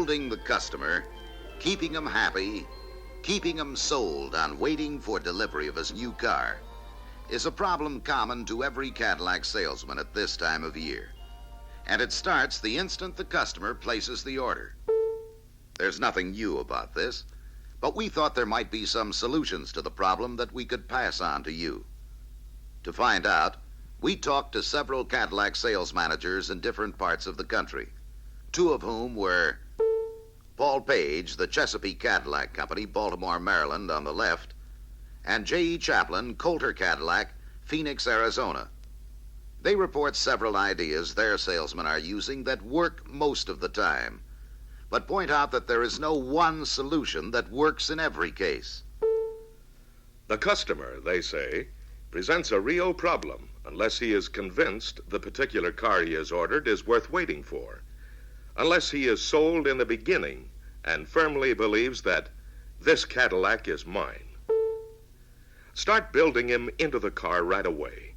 holding the customer, keeping him happy, keeping him sold on waiting for delivery of his new car is a problem common to every Cadillac salesman at this time of year. And it starts the instant the customer places the order. There's nothing new about this, but we thought there might be some solutions to the problem that we could pass on to you. To find out, we talked to several Cadillac sales managers in different parts of the country, two of whom were Paul Page, the Chesapeake Cadillac Company, Baltimore, Maryland, on the left, and J.E. Chaplin, Coulter Cadillac, Phoenix, Arizona. They report several ideas their salesmen are using that work most of the time, but point out that there is no one solution that works in every case. The customer, they say, presents a real problem unless he is convinced the particular car he has ordered is worth waiting for, unless he is sold in the beginning and firmly believes that this Cadillac is mine. Start building him into the car right away.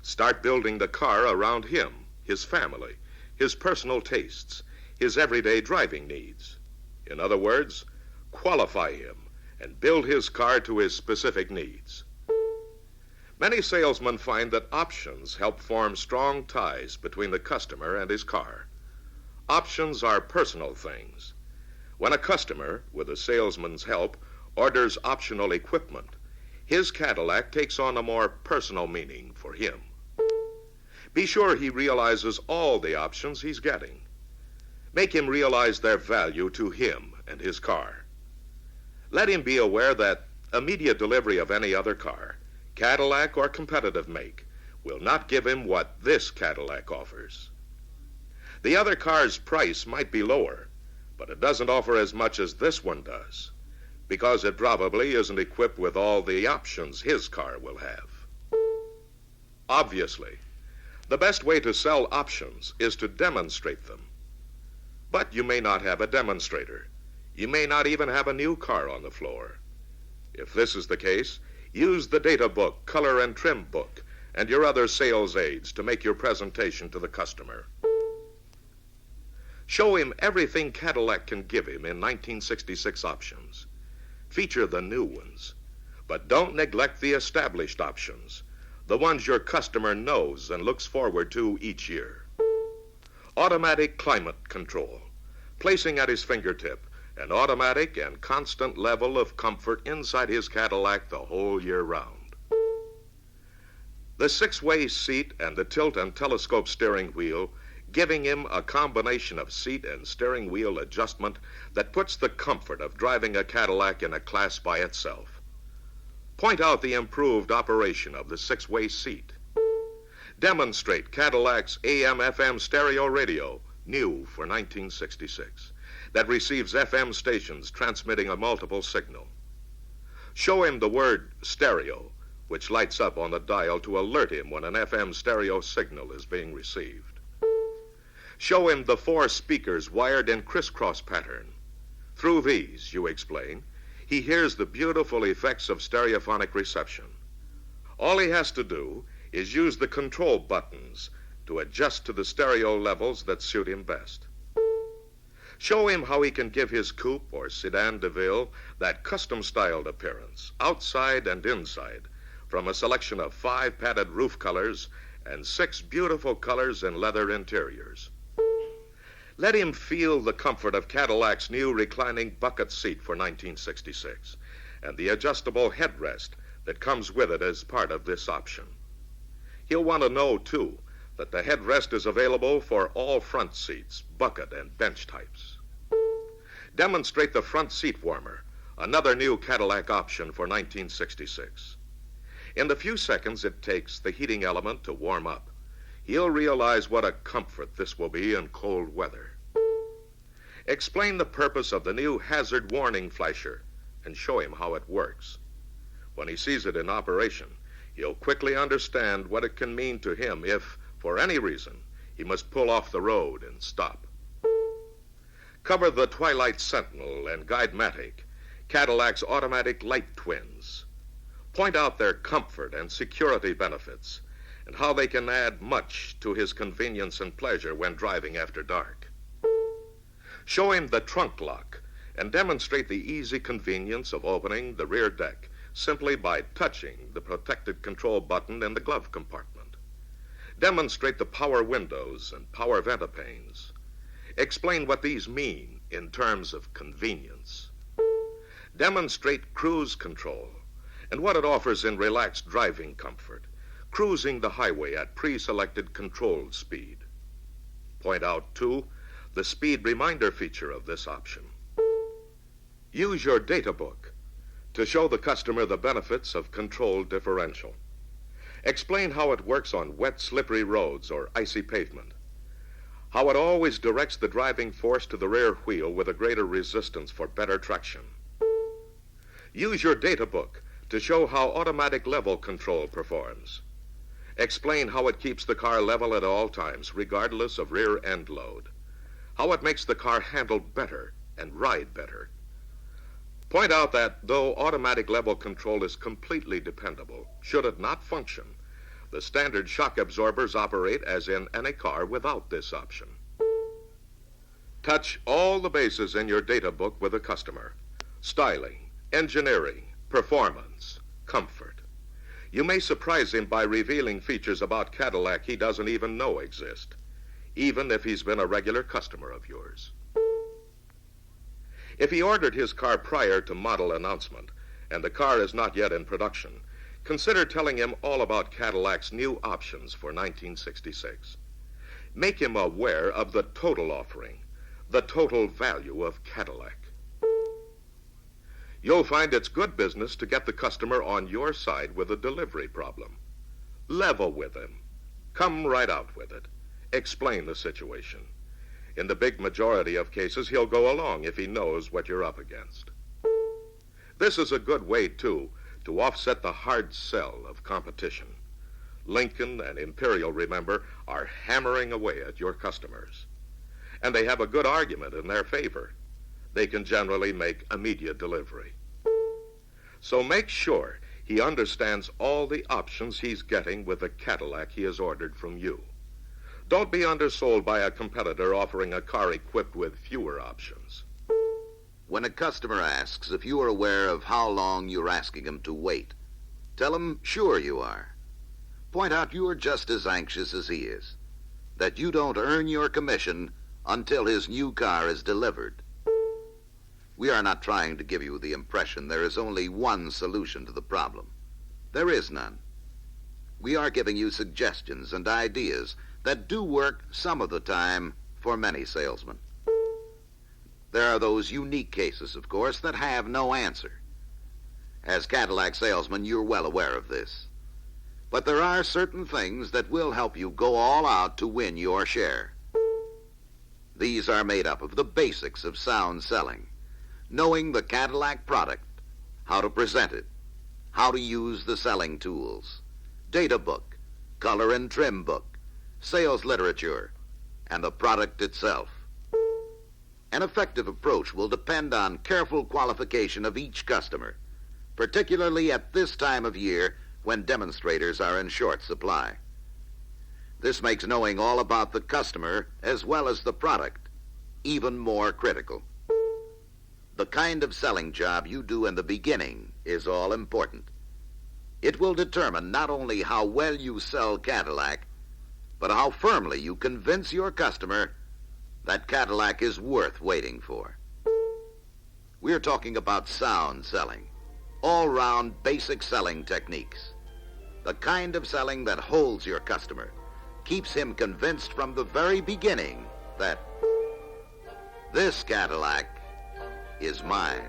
Start building the car around him, his family, his personal tastes, his everyday driving needs. In other words, qualify him and build his car to his specific needs. Many salesmen find that options help form strong ties between the customer and his car. Options are personal things. When a customer, with a salesman's help, orders optional equipment, his Cadillac takes on a more personal meaning for him. Be sure he realizes all the options he's getting. Make him realize their value to him and his car. Let him be aware that immediate delivery of any other car, Cadillac or competitive make, will not give him what this Cadillac offers. The other car's price might be lower, but it doesn't offer as much as this one does, because it probably isn't equipped with all the options his car will have. Obviously, the best way to sell options is to demonstrate them. But you may not have a demonstrator. You may not even have a new car on the floor. If this is the case, use the data book, color and trim book, and your other sales aids to make your presentation to the customer. Show him everything Cadillac can give him in 1966 options. Feature the new ones, but don't neglect the established options, the ones your customer knows and looks forward to each year. Automatic climate control, placing at his fingertip an automatic and constant level of comfort inside his Cadillac the whole year round. The six-way seat and the tilt and telescope steering wheel, giving him a combination of seat and steering wheel adjustment that puts the comfort of driving a Cadillac in a class by itself. Point out the improved operation of the six-way seat. Demonstrate Cadillac's AM/FM stereo radio, new for 1966, that receives FM stations transmitting a multiple signal. Show him the word stereo, which lights up on the dial to alert him when an FM stereo signal is being received. Show him the 4 speakers wired in crisscross pattern. Through these, you explain, he hears the beautiful effects of stereophonic reception. All he has to do is use the control buttons to adjust to the stereo levels that suit him best. Show him how he can give his coupe or sedan DeVille that custom-styled appearance, outside and inside, from a selection of 5 padded roof colors and 6 beautiful colors in leather interiors. Let him feel the comfort of Cadillac's new reclining bucket seat for 1966 and the adjustable headrest that comes with it as part of this option. He'll want to know, too, that the headrest is available for all front seats, bucket and bench types. Demonstrate the front seat warmer, another new Cadillac option for 1966. In the few seconds it takes the heating element to warm up, he'll realize what a comfort this will be in cold weather. Explain the purpose of the new hazard warning flasher and show him how it works. When he sees it in operation, he'll quickly understand what it can mean to him if, for any reason, he must pull off the road and stop. Cover the Twilight Sentinel and Guidematic, Cadillac's automatic light twins. Point out their comfort and security benefits and how they can add much to his convenience and pleasure when driving after dark. Show him the trunk lock and demonstrate the easy convenience of opening the rear deck simply by touching the protected control button in the glove compartment. Demonstrate the power windows and power ventipanes. Explain what these mean in terms of convenience. Demonstrate cruise control and what it offers in relaxed driving comfort, cruising the highway at pre-selected controlled speed. Point out, too, the speed reminder feature of this option. Use your data book to show the customer the benefits of controlled differential. Explain how it works on wet, slippery roads or icy pavement, how it always directs the driving force to the rear wheel with a greater resistance for better traction. Use your data book to show how automatic level control performs. Explain how it keeps the car level at all times, regardless of rear end load, how it makes the car handle better and ride better. Point out that though automatic level control is completely dependable, should it not function, the standard shock absorbers operate as in any car without this option. Touch all the bases in your data book with the customer: styling, engineering, performance, comfort. You may surprise him by revealing features about Cadillac he doesn't even know exist, even if he's been a regular customer of yours. If he ordered his car prior to model announcement and the car is not yet in production, consider telling him all about Cadillac's new options for 1966. Make him aware of the total offering, the total value of Cadillac. You'll find it's good business to get the customer on your side with a delivery problem. Level with him. Come right out with it. Explain the situation. In the big majority of cases, he'll go along if he knows what you're up against. This is a good way, too, to offset the hard sell of competition. Lincoln and Imperial, remember, are hammering away at your customers. And they have a good argument in their favor. They can generally make immediate delivery. So make sure he understands all the options he's getting with the Cadillac he has ordered from you. Don't be undersold by a competitor offering a car equipped with fewer options. When a customer asks if you are aware of how long you're asking him to wait, tell him sure you are. Point out you're just as anxious as he is, that you don't earn your commission until his new car is delivered. We are not trying to give you the impression there is only one solution to the problem. There is none. We are giving you suggestions and ideas that do work some of the time for many salesmen. There are those unique cases, of course, that have no answer. As Cadillac salesmen, you're well aware of this. But there are certain things that will help you go all out to win your share. These are made up of the basics of sound selling: knowing the Cadillac product, how to present it, how to use the selling tools, data book, color and trim book, sales literature, and the product itself. An effective approach will depend on careful qualification of each customer, particularly at this time of year when demonstrators are in short supply. This makes knowing all about the customer as well as the product even more critical. The kind of selling job you do in the beginning is all important. It will determine not only how well you sell Cadillac, but how firmly you convince your customer that Cadillac is worth waiting for. We're talking about sound selling, all-round basic selling techniques. The kind of selling that holds your customer, keeps him convinced from the very beginning that this Cadillac is mine.